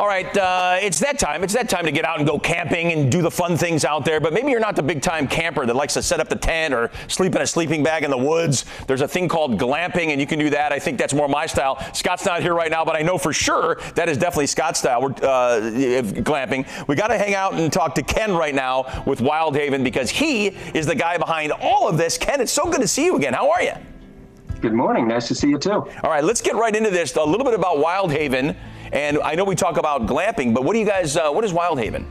All right, it's that time. It's that time to get out and go camping and do the fun things out there. But maybe you're not the big-time camper that likes to set up the tent or sleep in a sleeping bag in the woods. There's a thing called glamping, and you can do that. I think that's more my style. Scott's not here right now, but I know for sure that is definitely Scott's style. We're glamping. We got to hang out and talk to Ken right now with Wildhaven because he is the guy behind all of this. Ken, it's so good to see you again. How are you? Good morning. Nice to see you too. All right, let's get right into this. A little bit about Wildhaven. And I know we talk about glamping, but what do you guys, what is Wildhaven?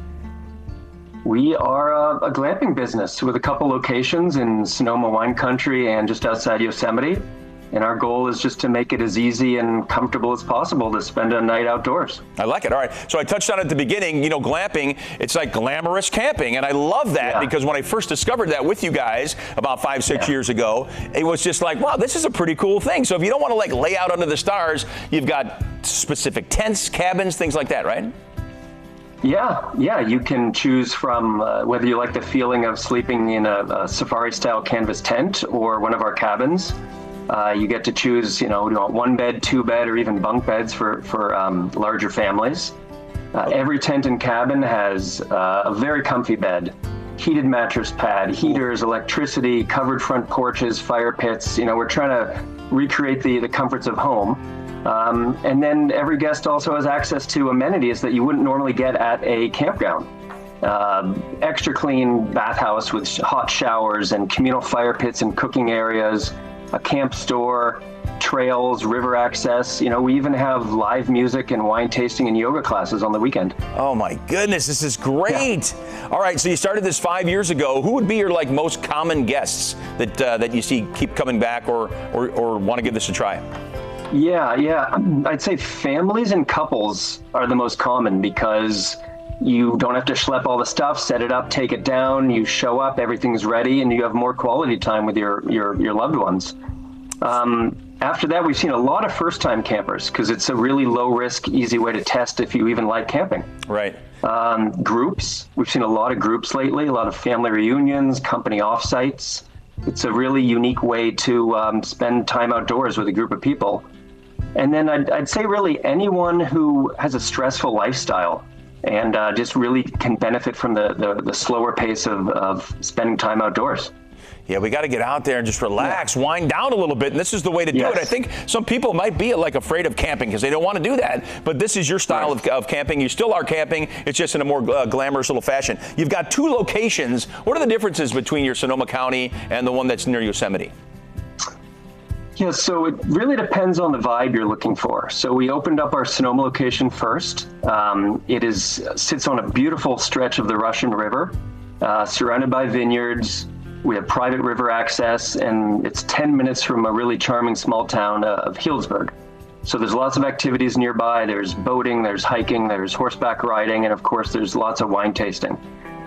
We are a glamping business with a couple locations in Sonoma wine country and just outside Yosemite. And our goal is just to make it as easy and comfortable as possible to spend a night outdoors. I like it. All right. So I touched on it at the beginning, you know, glamping, it's like glamorous camping. And I love that because when I first discovered that with you guys about 5-6 years ago, it was just like, wow, this is a pretty cool thing. So if you don't want to like lay out under the stars, you've got specific tents, cabins, things like that, right? Yeah, you can choose from whether you like the feeling of sleeping in a safari-style canvas tent or one of our cabins. You get to choose, you know, one bed, two bed, or even bunk beds for larger families. Every tent and cabin has a very comfy bed, heated mattress pad, heaters, electricity, covered front porches, fire pits. You know, we're trying to recreate the comforts of home. And then every guest also has access to amenities that you wouldn't normally get at a campground. Extra clean bathhouse with hot showers and communal fire pits and cooking areas, a camp store, trails, river access. You know, we even have live music and wine tasting and yoga classes on the weekend. Oh my goodness, this is great. Yeah. All right, so you started this 5 years ago. Who would be your like most common guests that you see keep coming back or want to give this a try? Yeah. I'd say families and couples are the most common because you don't have to schlep all the stuff, set it up, take it down, you show up, everything's ready, and you have more quality time with your loved ones. After that, we've seen a lot of first-time campers because it's a really low-risk, easy way to test if you even like camping. Right. Groups. We've seen a lot of groups lately, a lot of family reunions, company offsites. It's a really unique way to spend time outdoors with a group of people. And then I'd say really anyone who has a stressful lifestyle and just really can benefit from the slower pace of spending time outdoors. Yeah, we got to get out there and just relax, wind down a little bit, and this is the way to do it. I think some people might be like afraid of camping because they don't want to do that, but this is your style of camping. You still are camping, it's just in a more glamorous little fashion. You've got two locations. What are the differences between your Sonoma County and the one that's near Yosemite? Yeah, so it really depends on the vibe you're looking for. So we opened up our Sonoma location first. It sits on a beautiful stretch of the Russian River, surrounded by vineyards. We have private river access, and it's 10 minutes from a really charming small town of Healdsburg. So there's lots of activities nearby. There's boating, there's hiking, there's horseback riding, and of course there's lots of wine tasting.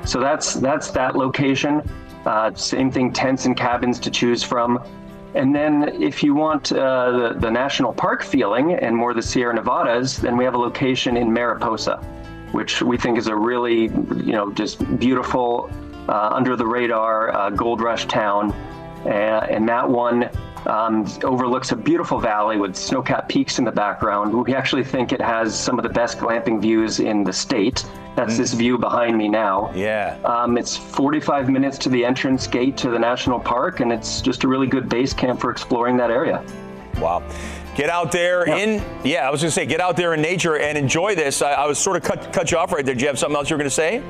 So that's that location. Same thing, tents and cabins to choose from. And then if you want the national park feeling and more the Sierra Nevadas, then we have a location in Mariposa, which we think is a really, just beautiful, under the radar gold rush town. And that one overlooks a beautiful valley with snow-capped peaks in the background. We actually think it has some of the best glamping views in the state. That's this view behind me now. Yeah. It's 45 minutes to the entrance gate to the national park, and it's just a really good base camp for exploring that area. Wow. Get out there I was going to say, get out there in nature and enjoy this. I was sort of cut you off right there. Do you have something else you were going to say?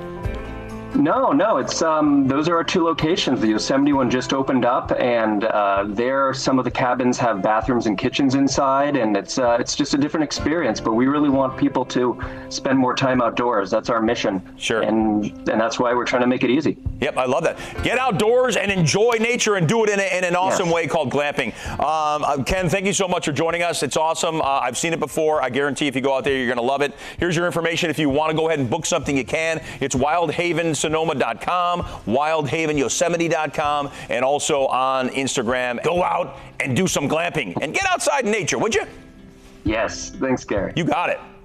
No, it's those are our two locations. The Yosemite one just opened up, and there some of the cabins have bathrooms and kitchens inside, and it's just a different experience. But we really want people to spend more time outdoors. That's our mission. Sure. And that's why we're trying to make it easy. Yep, I love that. Get outdoors and enjoy nature and do it in an awesome way called glamping. Ken, thank you so much for joining us. It's awesome. I've seen it before. I guarantee if you go out there, you're going to love it. Here's your information. If you want to go ahead and book something, you can. It's WildhavenSonoma.com, WildhavenYosemite.com, and also on Instagram. Go out and do some glamping and get outside in nature, would you? Yes. Thanks, Gary. You got it.